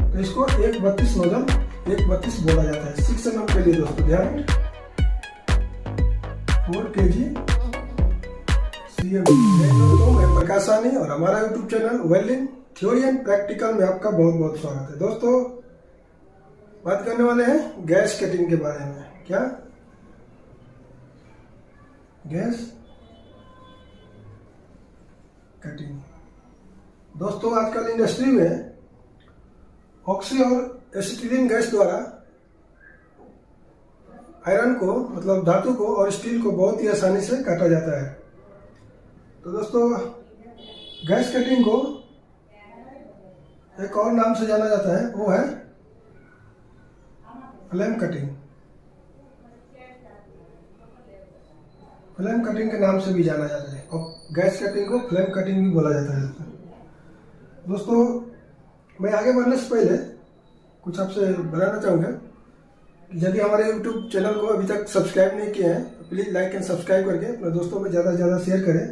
तो इसको 132 नोजल 132 बोला जाता है। 6 mm के लिए दोस्तों ध्यान। 4 kg CMD। दोस्तों मैं प्रकाश साहनी और हमारा YouTube channel welding theory and practical में आपका बहुत बहुत स्वागत है। दोस्तों बात करने वाले हैं गैस कटिंग के बारे में। क्या गैस कटिंग? दोस्तों आजकल इंडस्ट्री में ऑक्सी और एसिटिलीन गैस द्वारा आयरन को मतलब धातु को और स्टील को बहुत ही आसानी से काटा जाता है। तो दोस्तों गैस कटिंग को एक और नाम से जाना जाता है, वो है फ्लेम कटिंग। फ्लेम कटिंग के नाम से भी जाना जाता है और गैस कटिंग को फ्लेम कटिंग भी बोला जाता है। दोस्तों मैं आगे बढ़ने से पहले कुछ आपसे बताना चाहूँगा कि यदि हमारे YouTube चैनल को अभी तक सब्सक्राइब नहीं किए हैं तो प्लीज़ लाइक एंड सब्सक्राइब करके अपने दोस्तों में ज़्यादा से ज़्यादा शेयर करें।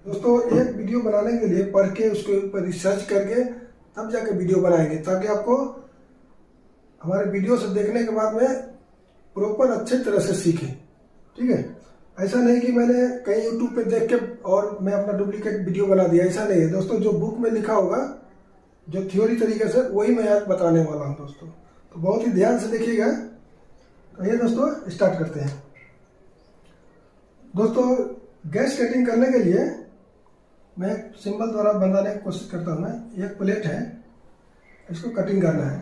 दोस्तों एक वीडियो बनाने के लिए पढ़ के उसके ऊपर रिसर्च करके तब जाके वीडियो बनाएंगे, ताकि आपको हमारे वीडियो से देखने के बाद में प्रॉपर अच्छे तरह से सीखें। ठीक है, ऐसा नहीं कि मैंने कहीं यूट्यूब पे देख के और मैं अपना डुप्लीकेट वीडियो बना दिया, ऐसा नहीं है दोस्तों। जो बुक में लिखा होगा, जो थ्योरी तरीके से, वही मैं आज बताने वाला हूँ दोस्तों। तो बहुत ही ध्यान से देखिएगा। तो ये दोस्तों स्टार्ट करते हैं। दोस्तों गैस कटिंग करने के लिए मैं सिंबल द्वारा बनाने की कोशिश करता हूँ। मैं एक प्लेट है, इसको कटिंग करना है।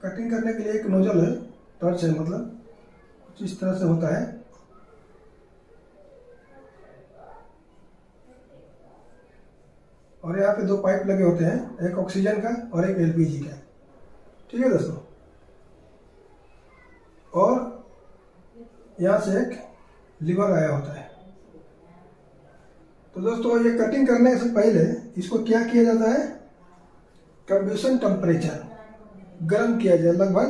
कटिंग करने के लिए एक नोजल है, टॉर्च है, मतलब कुछ इस तरह से होता है। और यहाँ पे 2 पाइप लगे होते हैं, एक ऑक्सीजन का और एक LPG का। ठीक है दोस्तों, और यहाँ से एक लीवर आया होता है। तो दोस्तों ये कटिंग करने से पहले इसको क्या किया जाता है, कंबशन टेम्परेचर गर्म किया जाए, लगभग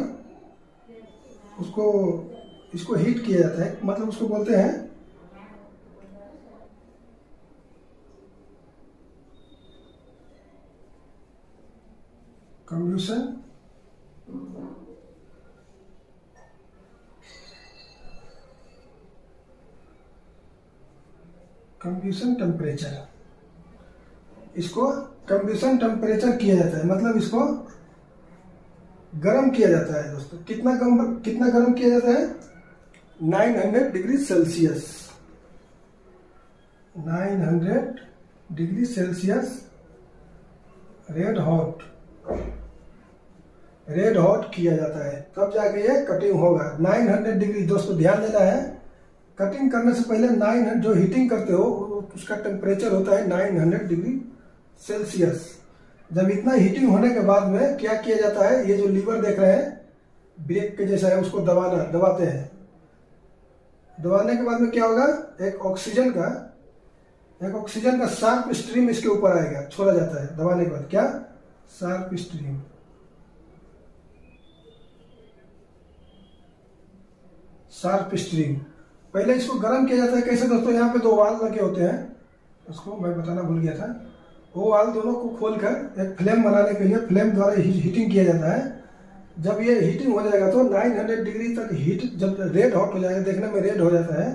इसको हीट किया जाता है, मतलब उसको बोलते हैं कंबशन टेम्परेचर। इसको कंबशन टेम्परेचर किया जाता है, मतलब इसको गर्म किया जाता है दोस्तों। कितना गर्म किया जाता है? 900 degree Celsius. 900 degree Celsius red hot किया जाता है, तब जाके ये कटिंग होगा। 900 डिग्री दोस्तों ध्यान देना है। कटिंग करने से पहले 900 जो हीटिंग करते हो उसका टेम्परेचर होता है 900 डिग्री सेल्सियस। जब इतना हीटिंग होने के बाद में क्या किया जाता है, ये जो लीवर देख रहे हैं ब्रेक के जैसा है, उसको दबाते हैं। दबाने के बाद में क्या होगा, एक ऑक्सीजन का शार्प स्ट्रीम इसके ऊपर आएगा, छोड़ा जाता है। दबाने के बाद क्या, शार्प स्ट्रीम। पहले इसको गर्म किया जाता है। कैसे दोस्तों, यहाँ पे 2 वाल लगे होते हैं, उसको मैं बताना भूल गया था। वो वाल दोनों को खोलकर एक फ्लेम बनाने के लिए फ्लेम द्वारा हीटिंग किया जाता है। जब ये हीटिंग हो जाएगा तो 900 डिग्री तक हीट जब रेड हॉट हो जाएगा, देखने में रेड हो जाता है,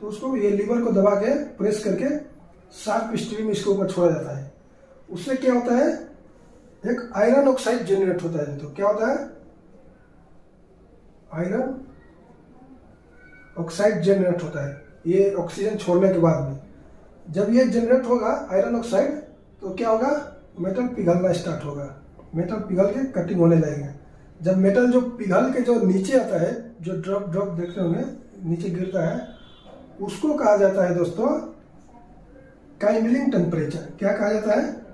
तो उसको ये लीवर को दबा के प्रेस करके शार्प स्ट्रीम इसके ऊपर छोड़ा जाता है। उससे क्या होता है, एक आयरन ऑक्साइड जनरेट होता है। तो क्या होता है, आयरन ऑक्साइड जनरेट होता है। ये ऑक्सीजन छोड़ने के बाद में जब ये जनरेट होगा आयरन ऑक्साइड, तो क्या होगा, मेटल पिघलना स्टार्ट होगा। मेटल पिघल के कटिंग होने लगेगा। जब मेटल जो पिघल के जो नीचे आता है, जो ड्रॉप देखते होंगे नीचे गिरता है, उसको कहा जाता है दोस्तों काइंडलिंग टेम्परेचर। क्या कहा जाता है,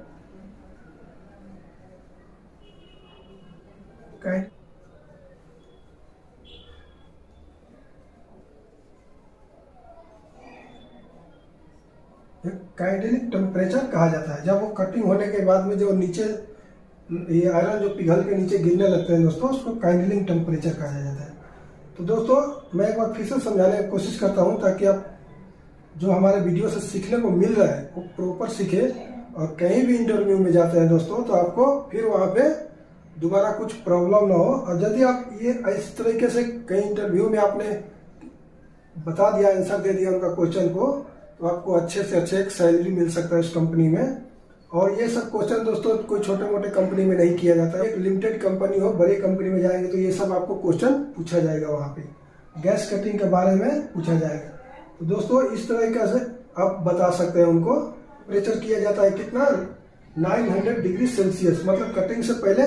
काइंडलिंग टेम्परेचर कहा जाता है। जब वो कटिंग होने के बाद में जो नीचे ये आयरन जो पिघल के नीचे गिरने लगते हैं दोस्तों, उसको काइंडलिंग टेम्परेचर कहा जाता है। तो दोस्तों मैं एक बार फिर से समझाने की कोशिश करता हूँ, ताकि आप जो हमारे वीडियो से सीखने को मिल रहा है वो प्रॉपर सीखे। और कहीं भी इंटरव्यू में जाते हैं दोस्तों, तो आपको फिर वहाँ पे दोबारा कुछ प्रॉब्लम ना हो। और यदि आप ये इस तरीके से कई इंटरव्यू में आपने बता दिया, आंसर दे दिया उनका क्वेश्चन को, तो आपको अच्छे से अच्छे एक सैलरी मिल सकता है उस कंपनी में। और ये सब क्वेश्चन दोस्तों कोई छोटे मोटे कंपनी में नहीं किया जाता है। एक लिमिटेड कंपनी हो, बड़ी कंपनी में जाएंगे तो ये सब आपको क्वेश्चन पूछा जाएगा, वहाँ पे गैस कटिंग के बारे में पूछा जाएगा। तो दोस्तों इस तरीके से आप बता सकते हैं उनको। टेम्परेचर किया जाता है कितना, 900 डिग्री सेल्सियस, मतलब कटिंग से पहले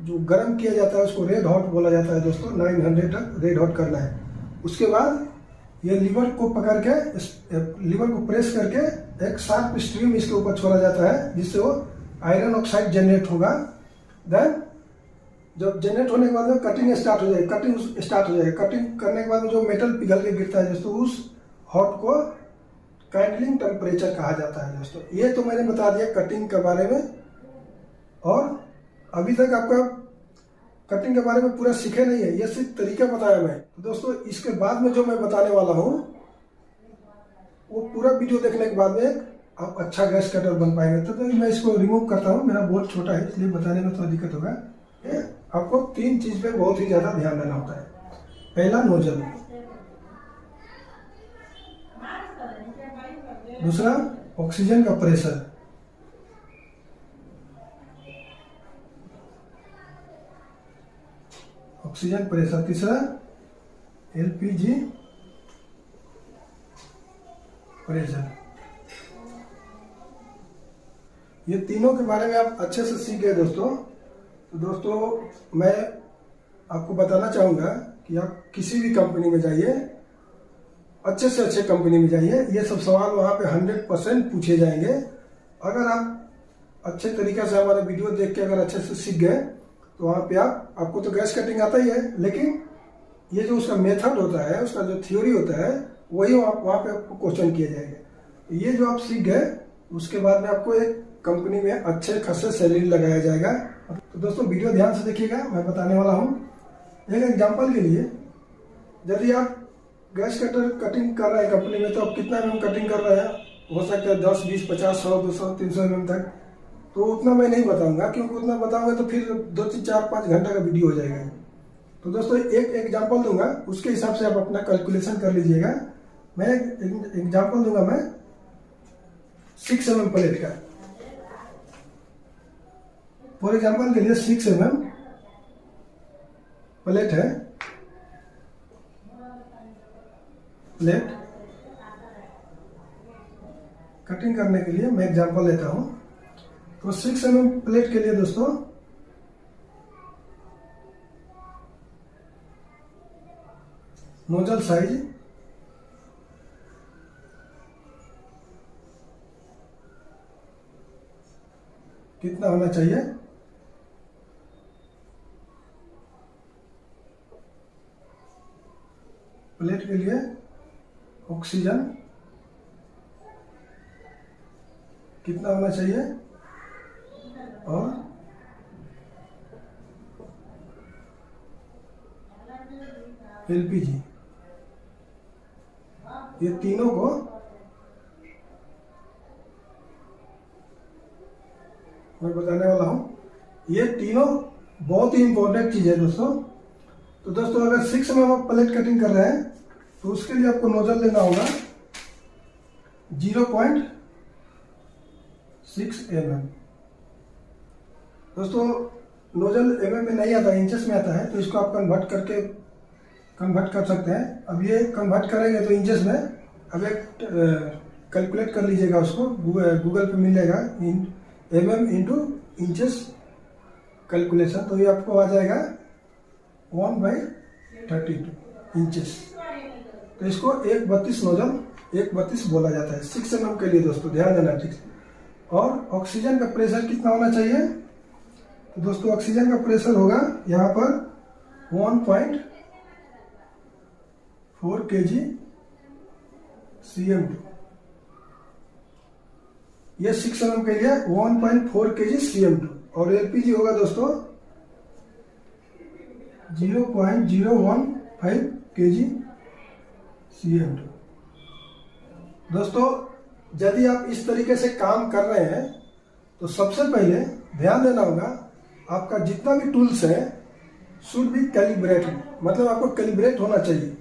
जो गर्म किया जाता है उसको रेड हॉट बोला जाता है दोस्तों। 900 तक रेड हॉट करना है। उसके बाद ये लीवर को पकड़ के, लीवर को प्रेस करके एक शार्प स्ट्रीम इसके ऊपर छोड़ा जाता है, जिससे वो आयरन ऑक्साइड जनरेट होगा। देन जब जनरेट होने के बाद में कटिंग स्टार्ट हो जाएगी, कटिंग स्टार्ट हो जाएगी। कटिंग करने के बाद में जो मेटल पिघल के गिरता है दोस्तों, उस हॉट को कैंडलिंग टेम्परेचर कहा जाता है दोस्तों। ये तो मैंने बता दिया कटिंग के बारे में। और अभी तक आपका कटिंग के बारे में पूरा सीखे नहीं है, ये सिर्फ तरीका बताया मैं। तो दोस्तों इसके बाद में जो मैं बताने वाला हूँ वो पूरा वीडियो देखने के बाद में आप अच्छा गैस कटर बन पाएंगे। तो मैं इसको रिमूव करता हूँ, मेरा बोर्ड छोटा है इसलिए बताने में थोड़ा दिक्कत होगा। आपको 3 चीज पे बहुत ही ज्यादा ध्यान देना होता है। पहला नोजल, दूसरा ऑक्सीजन का प्रेशर, ऑक्सीजन प्रेशर, तीसरा एलपीजी प्रेशर। ये तीनों के बारे में आप अच्छे से सीख गए दोस्तों। तो दोस्तों मैं आपको बताना चाहूँगा कि आप किसी भी कंपनी में जाइए, अच्छे से अच्छे कंपनी में जाइए, ये सब सवाल वहाँ पे 100% पूछे जाएंगे। अगर आप अच्छे तरीके से हमारे वीडियो देख के अगर अच्छे से सीख गए तो वहाँ पे आपको तो गैस कटिंग आता ही है, लेकिन ये जो उसका मेथड होता है, उसका जो थ्योरी होता है, वही वहाँ पे आपको क्वेश्चन किए जाएंगे। ये जो आप सीख गए उसके बाद में आपको एक कंपनी में अच्छे खासे सैलरी लगाया जाएगा। तो दोस्तों वीडियो ध्यान से देखिएगा, मैं बताने वाला हूँ। एक एग्जांपल के लिए, यदि आप गैस कटर कटिंग कर रहे हैं कंपनी में, तो आप कितना mm कटिंग कर रहे हैं, हो सकता है 10, 20, 50, 100, 200, 300 mm तक। तो उतना मैं नहीं बताऊंगा, क्योंकि उतना बताऊंगा तो फिर 2, 3, 4, 5 घंटा का वीडियो हो जाएगा। तो दोस्तों एक एग्जाम्पल दूंगा, उसके हिसाब से आप अपना कैलकुलेशन कर लीजिएगा। मैं एग्जाम्पल दूंगा मैं 6 mm प्लेट का। फॉर एग्जाम्पल के लिए 6 mm प्लेट है, प्लेट कटिंग करने के लिए मैं एग्जांपल लेता हूं। तो 6 mm प्लेट के लिए दोस्तों नोजल साइज कितना होना चाहिए, प्लेट के लिए ऑक्सीजन कितना होना चाहिए, और एलपीजी, ये तीनों को मैं बताने वाला हूं। ये तीनों बहुत ही इंपॉर्टेंट चीज है दोस्तों। तो दोस्तों अगर 6 mm आप प्लेट कटिंग कर रहे हैं तो उसके लिए आपको नोजल लेना होगा 0.6 mm। दोस्तों नोजल mm में नहीं आता, इंचेस में आता है, तो इसको आप कन्वर्ट कर सकते हैं। अब ये कन्वर्ट करेंगे तो इंचेस में, अब एक कैलकुलेट कर लीजिएगा, उसको गूगल पे मिलेगा mm इंटू इंचेस कैलकुलेशन। तो ये आपको आ जाएगा 1/32 इंचेस। तो इसको 1/32 नोजल 1/32 बोला जाता है 6 mm के लिए दोस्तों, ध्यान देना ठीक से। और ऑक्सीजन का प्रेशर कितना होना चाहिए, तो दोस्तों ऑक्सीजन का प्रेशर होगा यहाँ पर 1.4 kg cm2। ये 6 mm के लिए 1.4 kg cm2। और एलपीजी होगा दोस्तों 0.015 kg cm2। दोस्तों यदि आप इस तरीके से काम कर रहे हैं तो सबसे पहले ध्यान देना होगा आपका जितना भी टूल्स है शुड बी कैलिब्रेट, मतलब आपको कैलिब्रेट होना चाहिए,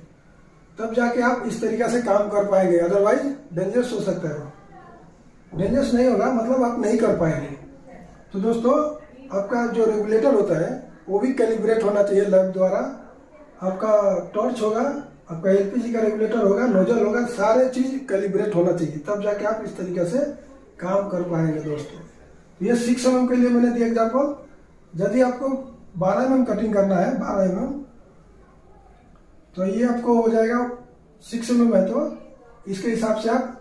तब जाके आप इस तरीक़ा से काम कर पाएंगे। अदरवाइज डेंजरस हो सकता है, डेंजरस नहीं होगा मतलब आप नहीं कर पाएंगे। तो दोस्तों आपका जो रेगुलेटर होता है वो भी कैलिब्रेट होना चाहिए लैब द्वारा। आपका टॉर्च होगा, आपका एलपीजी का रेगुलेटर होगा, नोजल होगा, सारे चीज़ कैलिब्रेट होना चाहिए, तब जाके आप इस तरीके से काम कर पाएंगे दोस्तों। तो ये 6 mm के लिए मैंने दिया एग्जाम्पल। यदि आपको 12 mm कटिंग करना है, 12 mm, तो ये आपको हो जाएगा 6 mm है, तो इसके हिसाब से आप,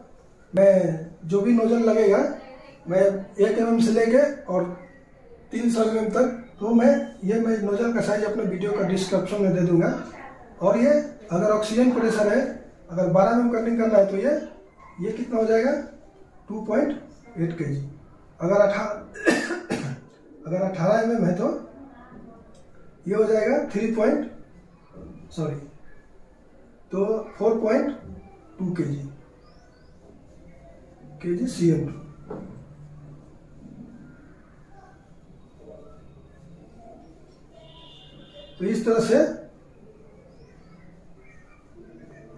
मैं जो भी नोजल लगेगा मैं 1 mm से लेके और 300 mm तक, तो मैं नोजल का साइज अपने वीडियो का डिस्क्रिप्शन में दे दूंगा। और ये अगर ऑक्सीजन प्रेशर है, अगर 12 mm कटिंग करना है तो ये कितना हो जाएगा 2.8 kg। अगर 18 mm है तो ये हो जाएगा 4.2 kg CM2। तो इस तरह से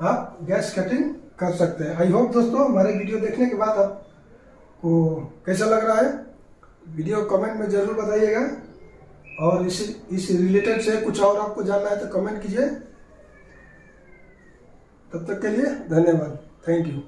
आप गैस कटिंग कर सकते हैं। आई होप दोस्तों हमारे वीडियो देखने के बाद आपको कैसा लग रहा है, वीडियो कमेंट में जरूर बताइएगा। और इस रिलेटेड से कुछ और आपको जानना है तो कमेंट कीजिए। तब तक के लिए धन्यवाद, थैंक यू।